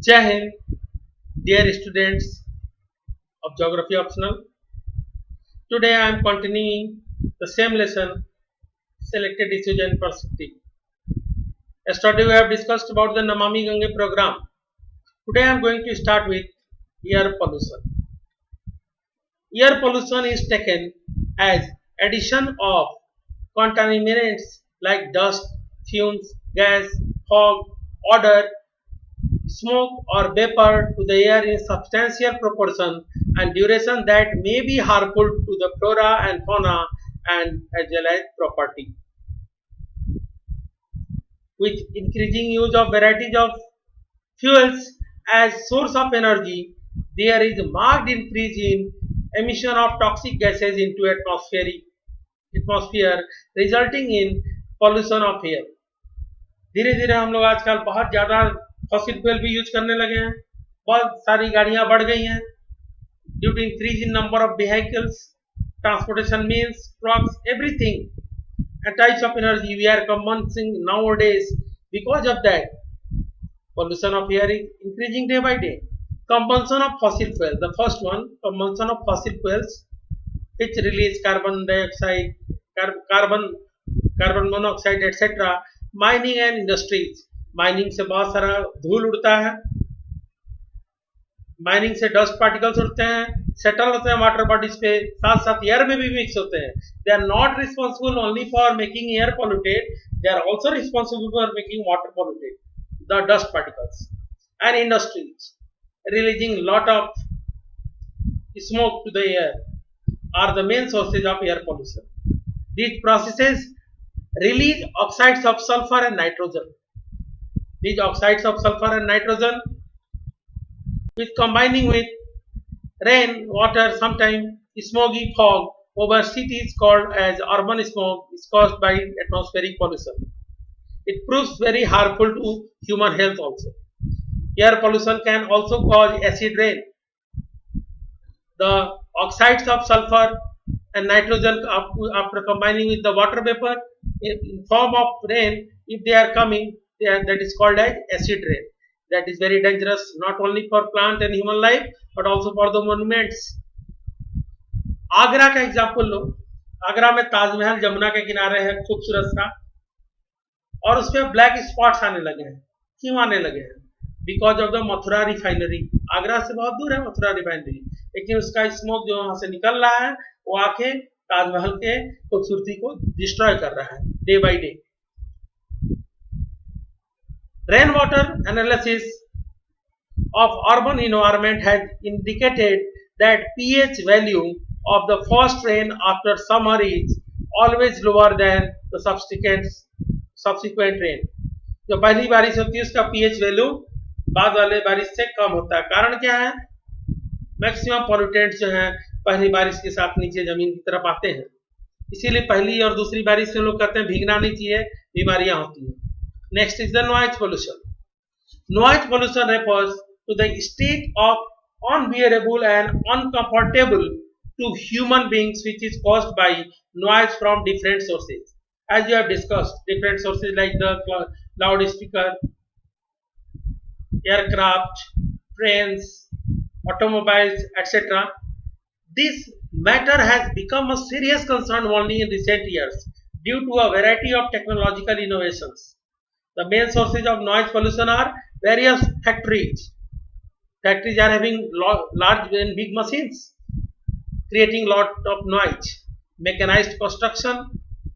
Jai Hind, dear students of Geography Optional. Today I am continuing the same lesson, Selected Issues and Perspective. Yesterday we have discussed about the Namami Gange program. Today I am going to start with air pollution. Air pollution is taken as addition of contaminants like dust, fumes, gas, fog, odor, smoke or vapor to the air in substantial proportion and duration that may be harmful to the flora and fauna and as well as property. With increasing use of varieties of fuels as source of energy, there is a marked increase in emission of toxic gases into atmosphere resulting in pollution of air. धीरे धीरे हम लोग आजकल बहुत ज़्यादा fossil fuel भी use करने लगे हैं, बहुत सारी गाड़ियां बढ़ गई हैं due to increase in number of vehicles, transportation means, trucks, everything and types of energy we are consuming nowadays. Because of that, pollution of air is increasing day by day. Combustion of fossil fuels. The first one, combustion of fossil fuels, which release carbon dioxide, carbon monoxide, etc. Mining and industries. Mining से बहुत सारा धूल उड़ता है, mining से dust particles उड़ते हैं, settle होते हैं वाटर बॉडीज पे, साथ साथ एयर में भी मिक्स होते हैं. They are not responsible only for making air polluted, they are also responsible for making water polluted, the dust particles. And industries releasing lot of smoke to the air are the main sources of air pollution. These processes release oxides of sulfur and nitrogen. These oxides of sulfur and nitrogen, with combining with rain, water, sometimes smoky fog over cities called as urban smoke, is caused by atmospheric pollution. It proves very harmful to human health also. Air pollution can also cause acid rain. The oxides of sulfur and nitrogen, after combining with the water vapor in form of rain, if they are coming, that is called as acid rain. That is very dangerous, not only for plant and human life but also for the monuments. Agra का example लो. आगरा में ताजमहल जमुना के किनारे है, खूबसूरत सा, और उस पर ब्लैक स्पॉट्स आने लगे हैं. क्यों आने लगे हैं? Because of the Mathura refinery. Agra से बहुत दूर है मथुरा रिफाइनरी, लेकिन उसका स्मोक जो वहां से निकल रहा है वो आके ताजमहल के खूबसूरती को डिस्ट्रॉय कर रहा है day by day. Rain water analysis of urban environment has indicated that pH value of the first rain after summer is always lower than the subsequent rain. जो पहली बारिश होती है उसका pH वैल्यू बाद वाले बारिश से कम होता है. कारण क्या है? मैक्सिमम पॉल्यूटेंट्स जो हैं पहली बारिश के साथ नीचे जमीन की तरफ आते हैं, इसीलिए पहली और दूसरी बारिश से लोग कहते हैं भीगना नहीं चाहिए, बीमारियां होती हैं. Next is the noise pollution. Noise pollution refers to the state of unbearable and uncomfortable to human beings which is caused by noise from different sources. As we have discussed, different sources like the loudspeaker, aircraft, trains, automobiles, etc. This matter has become a serious concern only in recent years due to a variety of technological innovations. The main sources of noise pollution are various factories. Factories are having large and big machines creating lot of noise. Mechanized construction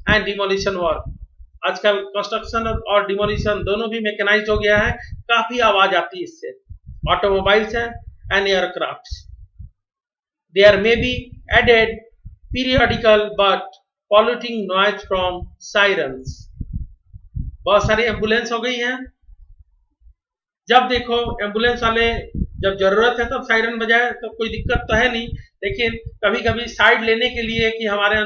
and demolition work. आजकल construction और demolition दोनों भी mechanised हो गया है, काफी आवाज आती है इससे. ऑटोमोबाइल्स हैं and aircrafts. There may be added periodical but polluting noise from sirens. बहुत सारी एम्बुलेंस हो गई हैं. जब देखो एम्बुलेंस वाले जब जरूरत है तब साइरन बजाए तो कोई दिक्कत तो है नहीं, लेकिन कभी कभी साइड लेने के लिए कि हमारे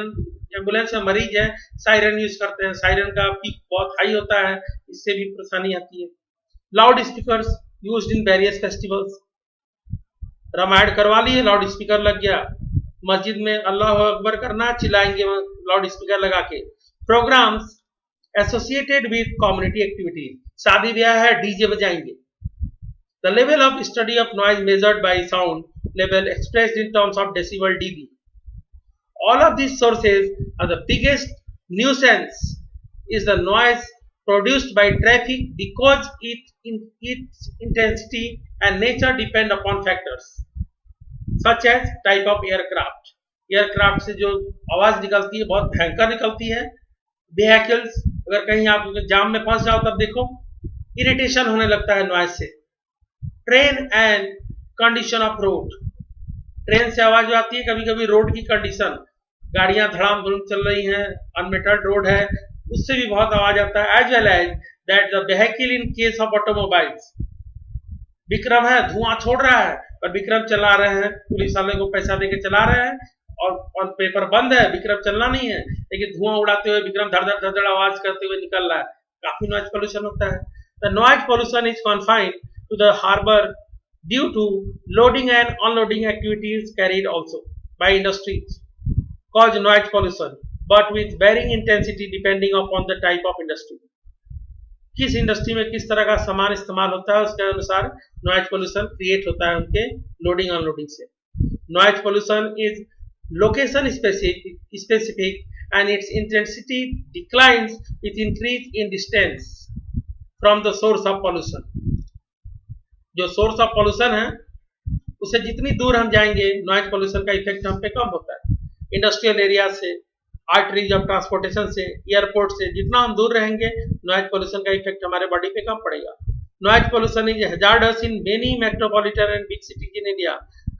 एम्बुलेंस में मरीज है, साइरन यूज करते हैं. साइरन का पीक बहुत हाई होता है, इससे भी परेशानी आती है. Loud speakers used in various festivals. Ramayan करवा लिए, लाउड स्पीकर लग गया. मस्जिद में अल्लाह अकबर करना, चिल्लाएंगे लाउड स्पीकर लगा के. Programmes associated with community activities. शादी ब्याह है, डीजे बजाएंगे. The level of study of noise measured by sound level expressed in terms of decibel dB. All of these sources are the biggest nuisance is the noise produced by traffic because its intensity and nature depend upon factors such as type of aircraft. Aircraft से जो आवाज निकलती है बहुत भयंकर निकलती है. Vehicles, अगर कहीं आप जाम में फंस जाओ तब देखो इरिटेशन होने लगता है नॉइज से. Train and condition of road, train से आवाज आती है, कभी कभी रोड की कंडीशन, गाड़ियां धड़ाम धुड़म चल रही हैं, अनमेटल्ड रोड है, उससे भी बहुत आवाज आता है. As well as that the vehicle in case of automobiles. Vikram है, धुआं छोड़ रहा है पर विक्रम चला रहे हैं, पुलिस वाले को पैसा देके चला रहे हैं और ऑन पेपर बंद है, विक्रम चलना नहीं है, लेकिन धुआं उड़ाते हुए विक्रम धड़ धड़ आवाज करते हुए निकल रहा है. काफी नॉइज पोल्यूशन होता है. The noise pollution is confined to the harbour due to loading and unloading activities carried also by industries cause noise pollution but with varying intensity depending upon the type of industry. किस industry में किस तरह का सामान इस्तेमाल होता है उसके अनुसार नॉइज पोल्यूशन क्रिएट होता है उनके लोडिंग अनलोडिंग से. Noise pollution is location specific and its intensity declines with increase in distance from the source of pollution. जो सोर्स ऑफ पोल्यूशन है उससे जितनी दूर हम जाएंगे नॉइज पोल्यूशन का इफेक्ट हम पे कम होता है. इंडस्ट्रियल एरिया से, आर्टरीज ऑफ ट्रांसपोर्टेशन से, एयरपोर्ट से जितना हम दूर रहेंगे नॉइज पोल्यूशन का इफेक्ट हमारे बॉडी पे कम पड़ेगा. Noise pollution is hazards in many metropolitan and big cities in India.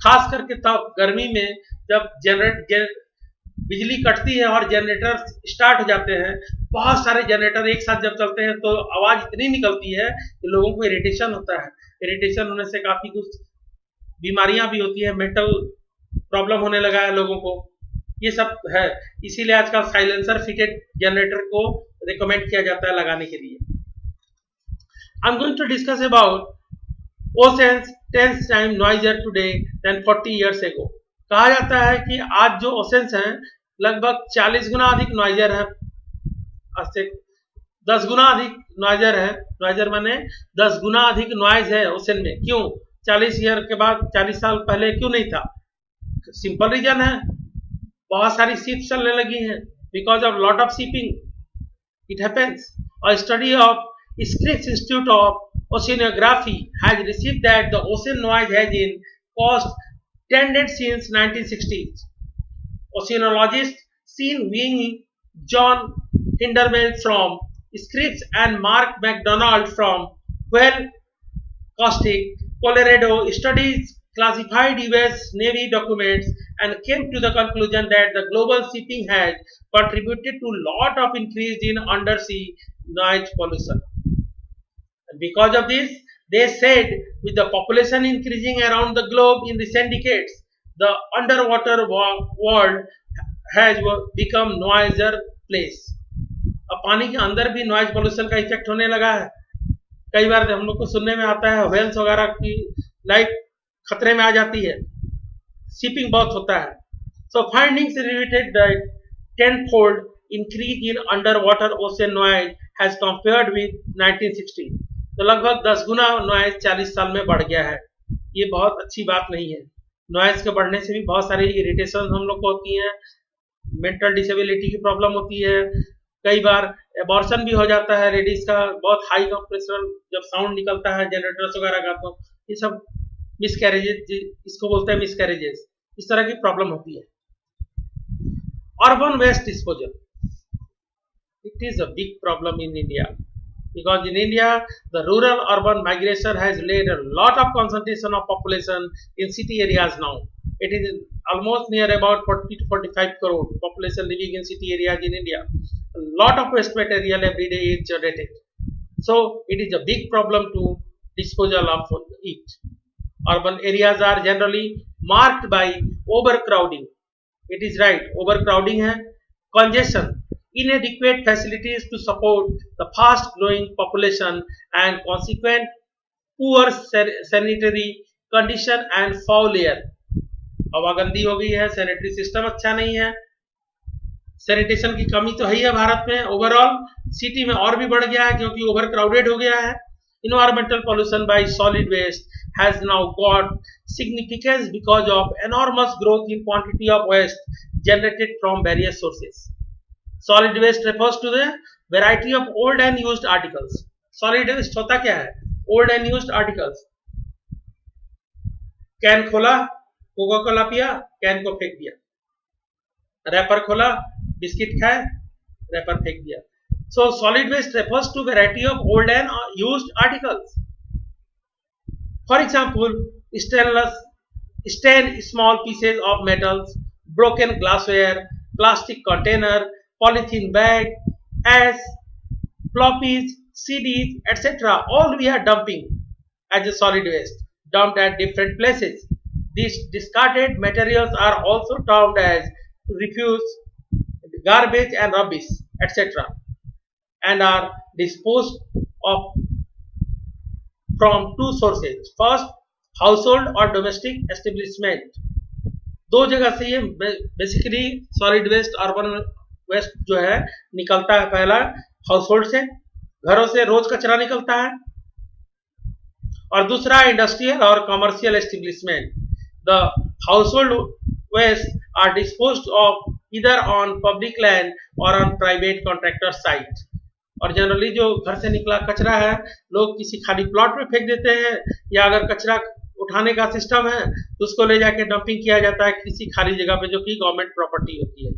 खास करके तब गर्मी में जब बिजली कटती है और जनरेटर स्टार्ट हो जाते हैं, बहुत सारे जनरेटर एक साथ जब चलते हैं तो आवाज इतनी निकलती है कि लोगों को इरिटेशन होता है. इरिटेशन होने से काफी कुछ बीमारियां भी होती है, मेंटल प्रॉब्लम होने लगा है लोगों को, ये सब है. इसीलिए आजकल साइलेंसर फिटेड जनरेटर को रिकमेंड किया जाता है लगाने के लिए. I am going to discuss about oceans 10 time noisier today than 40 years ago. कहा जाता है कि आज जो ओशंस हैं लगभग 40 गुना अधिक नॉइजर है, आज से 10 गुना अधिक नॉइजर है. नॉइजर माने 10 गुना अधिक नॉइज है ओशन में. क्यों? 40 ईयर के बाद, 40 साल पहले क्यों नहीं था? सिंपल रीजन है, बहुत सारी शिप्स चलने लगी हैं. Because of lot of shipping it happens. A study of Scripps institute of oceanography has received that the ocean noise has in cost tended since 1960s. Oceanologists seen Wing, John Hinderman from Scripps and Mark McDonald from Well Caustic, Colorado studies classified US Navy documents and came to the conclusion that the global shipping has contributed to a lot of increase in undersea noise pollution. And because of this, they said with the population increasing around the globe in recent decades, the underwater world has become noisier place. अब पानी के अंदर भी noise pollution का effect होने लगा है. कई बार हम लोग को सुनने में आता है व्हेल्स वगैरह की लाइफ खतरे में आ जाती है, शिपिंग बहुत होता है. So findings related that 10-fold increase in underwater ocean noise has compared with 1960. तो लगभग 10 गुना नॉइज 40 साल में बढ़ गया है. ये बहुत अच्छी बात नहीं है. नॉइज के बढ़ने से भी बहुत सारी इरिटेशन हम लोग को होती हैं, मेंटल डिसेबिलिटी की प्रॉब्लम होती है, कई बार एबॉर्शन भी हो जाता है लेडीज का. बहुत हाई कंप्रेसर जब साउंड निकलता है जनरेटर्स वगैरह का, तो ये सब मिसकैरेजेस, इसको बोलते हैं मिसकैरेजेस, इस तरह की प्रॉब्लम होती है. Urban waste disposal, it is a big problem in India. Because in India, the rural-urban migration has led a lot of concentration of population in city areas now. It is almost near about 40 to 45 crore population living in city areas in India. A lot of waste material every day is generated. So, it is a big problem to disposal of it. Urban areas are generally marked by overcrowding. It is right, overcrowding है, congestion, inadequate facilities to support the fast growing population and consequent poor sanitary condition and foul air. हवा गंदी हो गई है, sanitary system अच्छा नहीं है, sanitation की कमी तो है ही है भारत में. ओवरऑल सिटी में और भी बढ़ गया है क्योंकि ओवर क्राउडेड हो गया है. environmental pollution by solid waste has now got significance because of enormous growth in quantity of waste generated from various sources. Solid waste refers to the variety of old and used articles. Solid waste होता क्या है? Old and used articles. Can खोला, Coca Cola पिया, can को फेंक दिया. Wrapper खोला, biscuit खाए, रैपर फेंक दिया. So solid waste refers to variety of old and used articles. For example, small pieces of metals, broken glassware, plastic container, polythene bag, as floppies, CDs, etc. All we are dumping as a solid waste, dumped at different places. These discarded materials are also termed as refuse, garbage and rubbish, etc. and are disposed of from two sources. First, household और domestic establishment. दो जगह से ये basically solid waste, urban waste जो है निकलता है. पहला हाउसहोल्ड से, घरों से रोज कचरा निकलता है, और दूसरा इंडस्ट्रियल और commercial establishment. The household waste are disposed of either on public land or on private contractor site. और जनरली जो घर से निकला कचरा है लोग किसी खाली प्लॉट में फेंक देते हैं, या अगर कचरा उठाने का सिस्टम है तो उसको ले जाके डंपिंग किया जाता है किसी खाली जगह पे जो कि गवर्नमेंट प्रॉपर्टी होती है.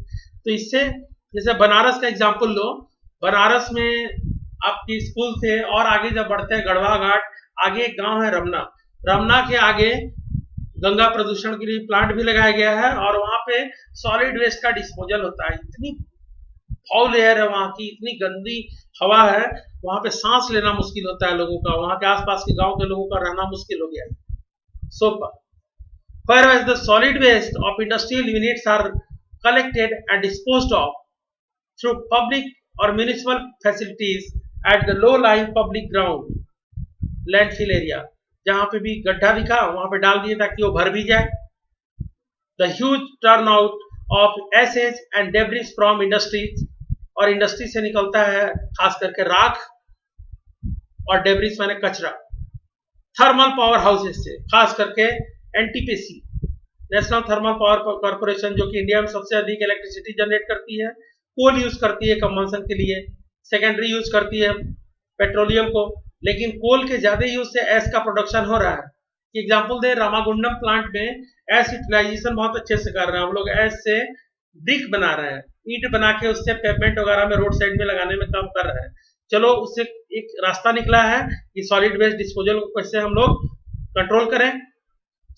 तो इससे जैसे बनारस का एग्जांपल लो, बनारस में आपकी स्कूल से और आगे जब बढ़ते हैं गढ़वा घाट, आगे एक गांव है रमना. रमना के आगे गंगा प्रदूषण के लिए प्लांट भी लगाया गया है और वहां पे सॉलिड वेस्ट का डिस्पोजल होता है. इतनी फाउल एयर है वहां की, इतनी गंदी हवा है, वहां पे सांस लेना मुश्किल होता है लोगों का, वहां के आसपास के गांव के लोगों का रहना मुश्किल हो गया है. So, whereas the solid waste of industrial units are collected and disposed of through public or municipal facilities at the low-lying public ground, landfill area, जहां पे भी गड्ढा दिखा वहां पे डाल दिए ताकि वो भर भी जाए. The huge turnout of ashes and debris from industries, और इंडस्ट्री से निकलता है खास करके राख और डेब्रिस माने कचरा. थर्मल पावर हाउसेस से, खास करके NTPC, national thermal power corporation, जो कि इंडिया में सबसे अधिक इलेक्ट्रिसिटी जनरेट करती है. कोल यूज करती है कंबंशन के लिए, सेकेंडरी यूज करती है पेट्रोलियम को, लेकिन कोल के ज्यादा यूज से एस का प्रोडक्शन हो रहा है. एग्जांपल दे, रामागुंडम प्लांट में एस यूटिलाइजेशन बहुत अच्छे से कर रहे हैं हम लोग. एस से ब्रिक बना रहे हैं, ईंट बना के उससे पेवमेंट वगैरह में रोड साइड में लगाने में काम कर रहे हैं. चलो उससे एक रास्ता निकला है कि सॉलिड वेस्ट डिस्पोजल को कैसे हम लोग कंट्रोल करें.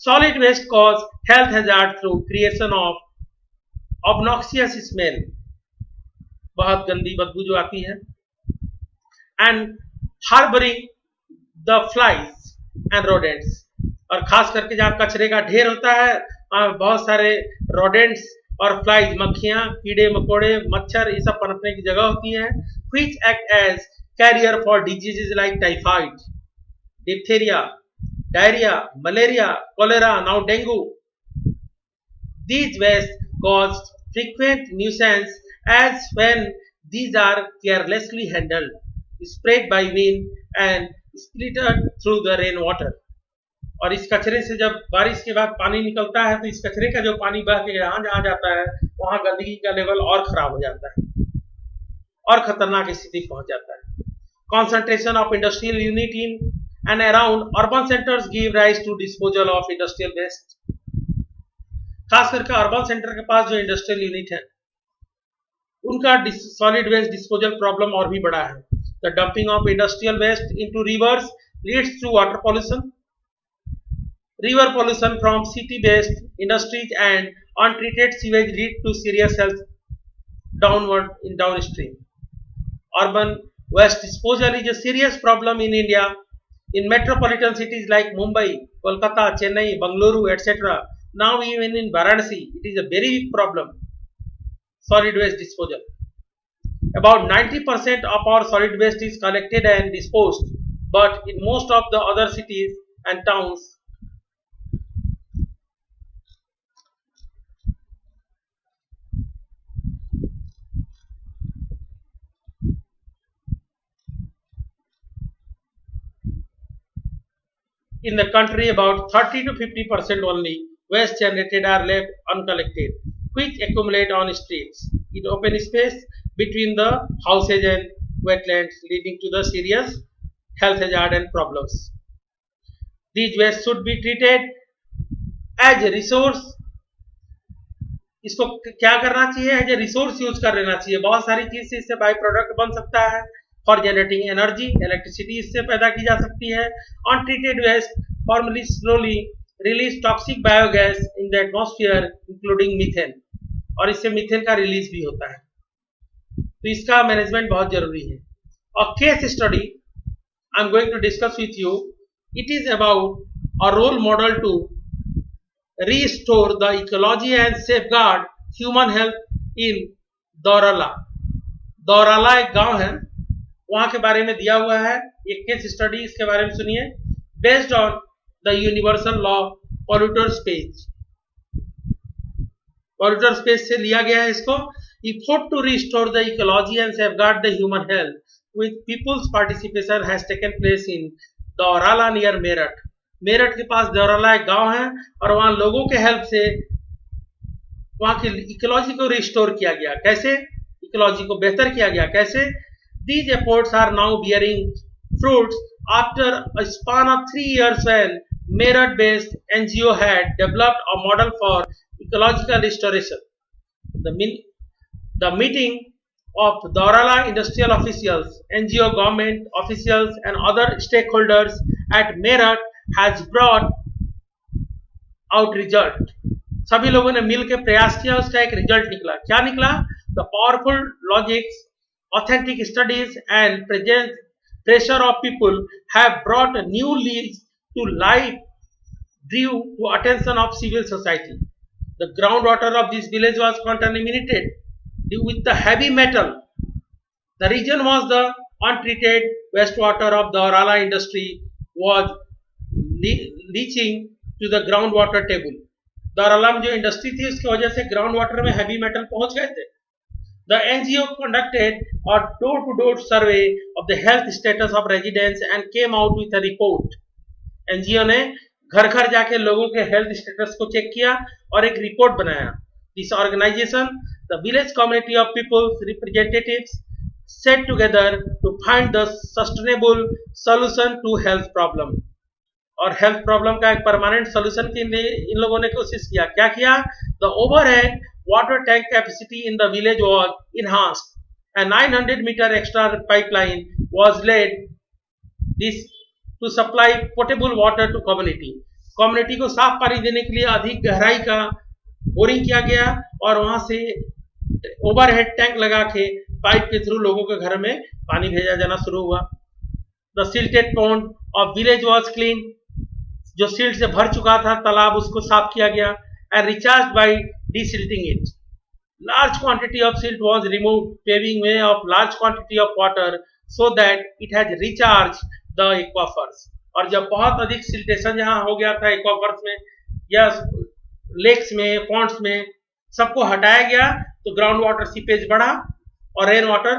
Solid waste cause health hazard through creation of obnoxious smell, बहुत गंदी बदबू जो आती है, and harbouring the flies and rodents, और खास करके जहाँ कचरे का ढेर होता है वहाँ बहुत सारे रोडेंट्स और फ्लाइज, मक्खियां, कीड़े मकोड़े, मच्छर, ये सब पनपने की जगह होती है. which act as carrier for diseases like typhoid, diphtheria, diarrhea, malaria, cholera, now dengue. These waste cause frequent nuisance as when these are carelessly handled, sprayed by wind and splattered through the rainwater. और इस कचरे से जब बारिश के बाद पानी निकलता है तो इस कचरे का जो पानी बह के जहां जहां जाता है वहां गंदगी का लेवल और खराब हो जाता है और खतरनाक स्थिति पहुंच जाता है. Concentration of industrial unit in and around urban centers give rise to disposal of industrial waste. खास करके अर्बन सेंटर के पास जो इंडस्ट्रियल यूनिट है उनका सॉलिड वेस्ट डिस्पोजल प्रॉब्लम और भी बड़ा है. The dumping of industrial waste into rivers leads to water pollution. River pollution from city-based industries and untreated sewage lead to serious health downward in downstream. Urban waste disposal is a serious problem in India. In metropolitan cities like Mumbai, Kolkata, Chennai, Bangalore, etc. Now even in Varanasi, it is a very big problem. Solid waste disposal. About 90% of our solid waste is collected and disposed, but in most of the other cities and towns, in the country about 30 to 50% only waste generated are left uncollected, which accumulate on streets in open space between the houses and wetlands, leading to the serious health hazard and problems. These waste should be treated as a resource. इसको क्या करना चाहिए, as a resource use कर लेना चाहिए. बहुत सारी चीज से इससे बाई प्रोडक्ट बन सकता है. फॉर जनरेटिंग एनर्जी, इलेक्ट्रिसिटी इससे पैदा की जा सकती है. Untreated waste formally slowly release toxic biogas in the atmosphere including methane, और इससे मीथेन का रिलीज भी होता है. तो इसका मैनेजमेंट बहुत जरूरी है. और case study I am going to discuss with you. It is about a role model to restore the ecology and safeguard human health in Daurala. Daurala एक गांव है, वहां के बारे में दिया हुआ है एक केस स्टडी. इसके बारे में सुनिए. Based on the universal law polluter pays, polluter pays से लिया गया है इसको. Effort to restore the ecology and safeguard the human health with people's participation has taken place in Daurala near Meerut. Meerut के पास दौराला एक गांव है, और वहां लोगों के हेल्प से वहां की इकोलॉजी को रिस्टोर किया गया. कैसे इकोलॉजी को बेहतर किया गया, कैसे? These efforts are now bearing fruits after a span of 3 years when Meerut-based NGO had developed a model for ecological restoration. The meeting of Daurala industrial officials, NGO government officials and other stakeholders at Meerut has brought out result. सभी लोगों ने मिलकर प्रयास किया, उसका एक result निकला. क्या निकला? The powerful logics, authentic studies and present pressure of people have brought a new lease to life due to attention of civil society. The groundwater of this village was contaminated with the heavy metal. The reason was the untreated wastewater of the Orala industry was leaching to the groundwater table. Daurala में जो industry थी उसकी वजह से ground water में heavy metal पहुंच गए थे. The NGO conducted a door-to-door survey of the health status of residents and came out with a report. NGO ने घर घर जाके लोगों के हेल्थ स्टेटस को चेक किया और एक रिपोर्ट बनाया. This organization, the village community of people's representatives, set together to find the sustainable solution to health problem. और हेल्थ प्रॉब्लम का एक परमानेंट सोल्यूशन के लिए इन लोगों ने कोशिश किया. क्या किया? The overhead water tank capacity in the village was enhanced. A 900-meter extra pipeline was laid this to supply potable water to community. Community को साफ पानी देने के लिए अधिक गहराई का बोरिंग किया गया और वहां से ओवरहेड टैंक लगा के पाइप के थ्रू लोगों के घर में पानी भेजा जाना शुरू हुआ. The silted pond of village was clean. जो सिल्ट से भर चुका था तालाब, उसको साफ किया गया. And recharge by desilting it. Large quantity of silt was removed, paving way of large quantity of water so that it has recharge the aquifers. और जब बहुत अधिक सिल्टेशन यहाँ हो गया था एक्वाफर्स में या लेक्स में, पॉन्ड्स में, सबको हटाया गया तो ग्राउंड वाटर सीपेज बढ़ा और रेन वाटर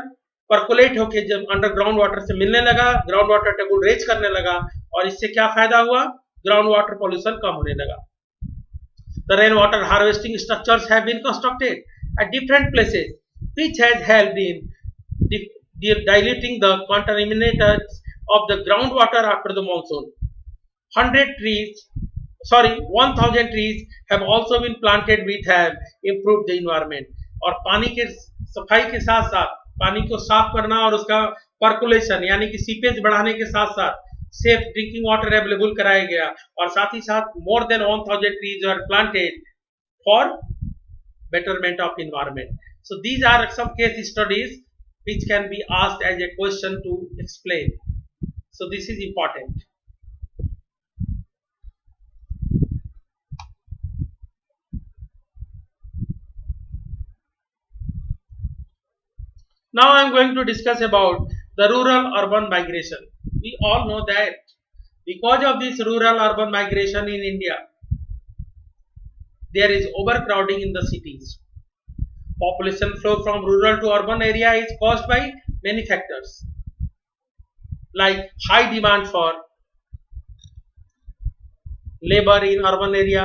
परकुलेट होकर जब अंडरग्राउंड वाटर से मिलने लगा, ग्राउंड वाटर टेबल रेज करने लगा. और इससे क्या फायदा हुआ? ग्राउंड वाटर पॉल्यूशन कम होने लगा. The rainwater harvesting structures have been constructed at different places, which has helped in diluting the contaminants of the groundwater after the monsoon. 1,000 trees have also been planted which have improved the environment. और पानी के सफाई के साथ साथ पानी को साफ करना और उसका परकुलेशन यानी कि सीपेज बढ़ाने के साथ साथ सेफ ड्रिंकिंग वाटर अवेलेबल कराया गया. और साथ ही साथ more than 1,000 trees are planted for betterment of environment. So these are some case studies which can be asked as a question to explain. So this is important. Now I am going to discuss about the rural-urban migration. We all know that because of this rural-urban migration in India, there is overcrowding in the cities. Population flow from rural to urban area is caused by many factors like high demand for labor in urban area,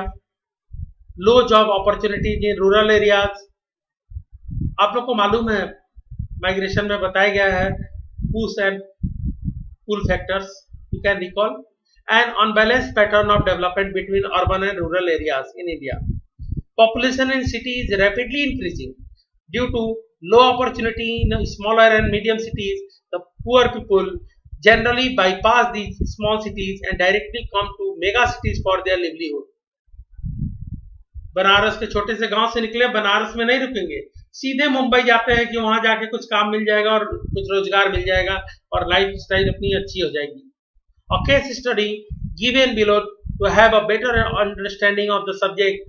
low job opportunities in rural areas. आप लोग को मालूम है migration में बताया गया है push and pull factors you can recall, an unbalanced pattern of development between urban and rural areas in India. Population in cities is rapidly increasing due to low opportunity in smaller and medium cities. The poor people generally bypass these small cities and directly come to mega cities for their livelihood. Banaras के छोटे से गांव से निकले, बनारस में नहीं रुकेंगे, सीधे मुंबई जाते हैं कि वहां जाके कुछ काम मिल जाएगा और कुछ रोजगार मिल जाएगा और लाइफ स्टाइल अपनी अच्छी हो जाएगी. A case study given below to have a better understanding of the subject.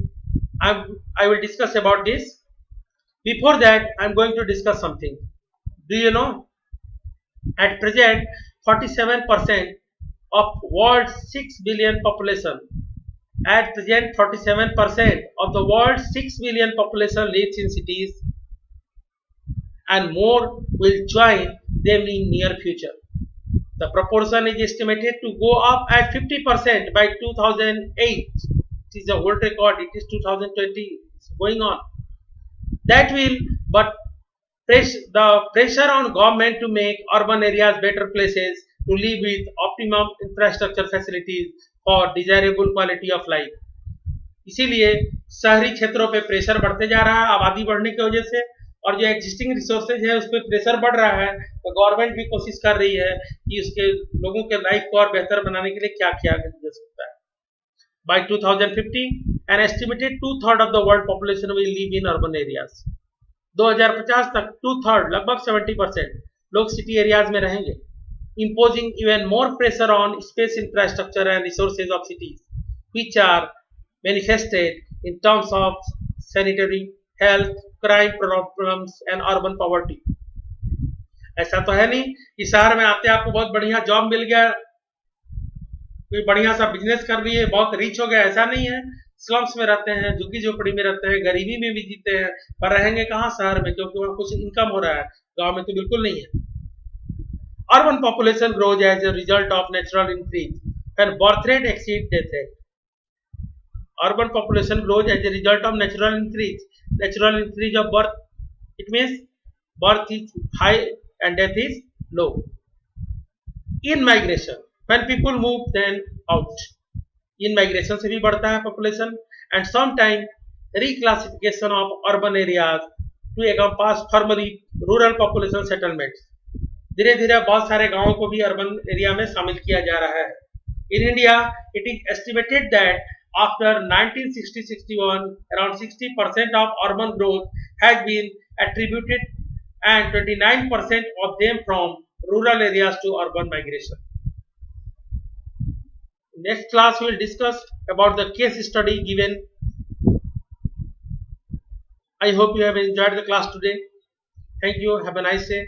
I will discuss about this. Before that, I am going to discuss something. Do you know? At present, 47% of world's 6 billion population. At present, 47% of the world's 6 billion population lives in cities, and more will join them in near future. The proportion is estimated to go up at 50% by 2008. It is a world record. It is 2020. It's going on. That will, but the pressure on government to make urban areas better places to live with optimum infrastructure facilities for desirable quality of life. इसीलिए शहरी क्षेत्रों पे pressure बढ़ते जा रहा है आबादी बढ़ने की वजह से, और जो एग्जिस्टिंग रिसोर्सेज है उस पर प्रेशर बढ़ रहा है, तो गवर्नमेंट भी कोशिश कर रही है कि उसके लोगों के लाइफ को और बेहतर बनाने के लिए क्या किया जा सकता है. By 2050, an estimated 2/3 of the world population will live in urban areas. 2050 तक 2/3 लगभग 70% लोग सिटी एरियाज में रहेंगे. Imposing even more pressure on space infrastructure and resources of cities, which are manifested in terms of sanitary, health, crime problems and urban poverty. ऐसा तो है नहीं कि शहर में आते आपको बहुत बढ़िया जॉब मिल गया, कोई बढ़िया सा बिजनेस कर लिए, बहुत रिच हो गया, ऐसा नहीं है. स्लम्स में रहते हैं, झुग्गी झोपड़ी में रहते हैं, गरीबी में भी जीते हैं, पर रहेंगे कहाँ शहर में, क्योंकि वहाँ कुछ इनकम हो रहा है. गांव में तो बिल्कुल नहीं है. Urban population grows as a result of natural increase when birth rate exceeds death rate. Urban population grows as a result of natural increase. Natural increase of birth, it means birth is high and death is low. In migration, when people move then out, in migration से भी बढ़ता है population, and sometimes reclassification of urban areas to encompass formerly rural population settlements. धीरे धीरे बहुत सारे गांवों को भी अर्बन एरिया में शामिल किया जा रहा है. In India, it is estimated that after 1960-61, around 60% of urban growth has been attributed and 29% of them from rural areas to urban migration. Next class we will discuss about the case study given. I hope you have enjoyed the class today. Thank you. Have a nice day.